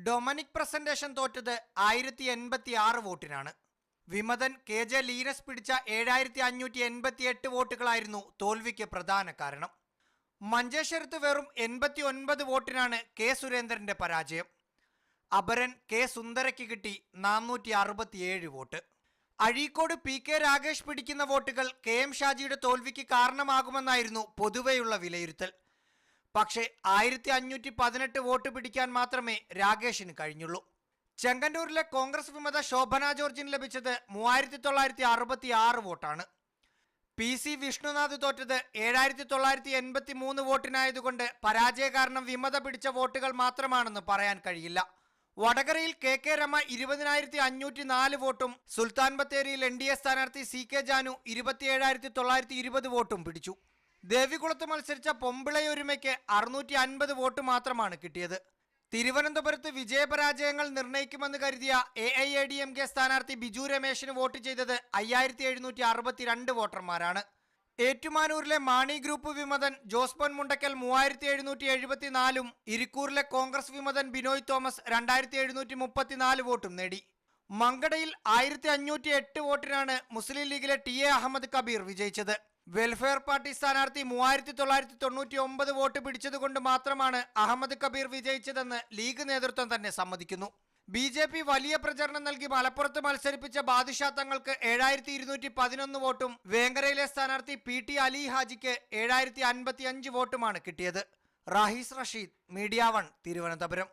Dominic presentation തോറ്റത് 1086 വോട്ടിനാണ്. വിമതൻ KJ Linus പിടിച്ച 7588 വോട്ടുകളായിരുന്നു തോൽവിക്ക് പ്രധാന കാരണം. മഞ്ചേശ്വരത്ത് വെറും 89 വോട്ടിനാണ് K സുരേന്ദ്രന്റെ പരാജയം. അപരൻ K സുന്ദരയ്ക്ക് കിട്ടി 467 വോട്ട്. അഴീക്കോട് PK രാഗേഷ് പിടിക്കുന്ന വോട്ടുകൾ KM ഷാജിയുടെ തോൽവിക്ക് കാരണമാകുമെന്നായിരുന്നു പൊതുവെയുള്ള വിലയിരുത്തൽ. പക്ഷേ 1518 വോട്ട് പിടിക്കാൻ മാത്രമേ രാഗേഷിന് കഴിഞ്ഞുള്ളൂ. ചെങ്ങന്നൂരിലെ കോൺഗ്രസ് വിമത ശോഭന ജോർജിന് ലഭിച്ചത് 3966 വോട്ടാണ്. PC വിഷ്ണുനാഥ് തോറ്റത് 7983 വോട്ടിനായതുകൊണ്ട് പരാജയ കാരണം വിമത പിടിച്ച വോട്ടുകൾ മാത്രമാണെന്ന് പറയാൻ കഴിയില്ല. വടകരയിൽ KK രമ 20504 വോട്ടും സുൽത്താൻ ബത്തേരിയിൽ NDA സ്ഥാനാർത്ഥി CK ജാനു 27920 വോട്ടും പിടിച്ചു. ദേവികുളത്ത് മത്സരിച്ച പൊമ്പിളയൊരുമയ്ക്ക് 650 വോട്ട് മാത്രമാണ് കിട്ടിയത്. തിരുവനന്തപുരത്ത് വിജയപരാജയങ്ങൾ നിർണയിക്കുമെന്ന് കരുതിയ AIADMK സ്ഥാനാർത്ഥി ബിജു രമേശിന് വോട്ട് ചെയ്തത് 5762 വോട്ടർമാരാണ്. ഏറ്റുമാനൂരിലെ മാണി ഗ്രൂപ്പ് വിമതൻ ജോസ്മോൻ മുണ്ടക്കൽ 3774 ഇരിക്കൂറിലെ കോൺഗ്രസ് വിമതൻ ബിനോയ് തോമസ് 2734 വോട്ടും നേടി. മങ്കടയിൽ 1508 വോട്ടിനാണ് മുസ്ലിം ലീഗിലെ TA അഹമ്മദ് കബീർ വിജയിച്ചത്. വെൽഫെയർ പാർട്ടി സ്ഥാനാർത്ഥി 3999 വോട്ട് പിടിച്ചതുകൊണ്ട് മാത്രമാണ് അഹമ്മദ് കബീർ വിജയിച്ചതെന്ന് ലീഗ് നേതൃത്വം തന്നെ സമ്മതിക്കുന്നു. BJP വലിയ പ്രചരണം നൽകി മലപ്പുറത്ത് മത്സരിപ്പിച്ച ബാദിഷാ തങ്ങൾക്ക് 7211 വോട്ടും വേങ്ങരയിലെ സ്ഥാനാർത്ഥി PT അലി ഹാജിക്ക് 7055 വോട്ടുമാണ് കിട്ടിയത്. റാഹിസ് റഷീദ്, മീഡിയ 1, തിരുവനന്തപുരം.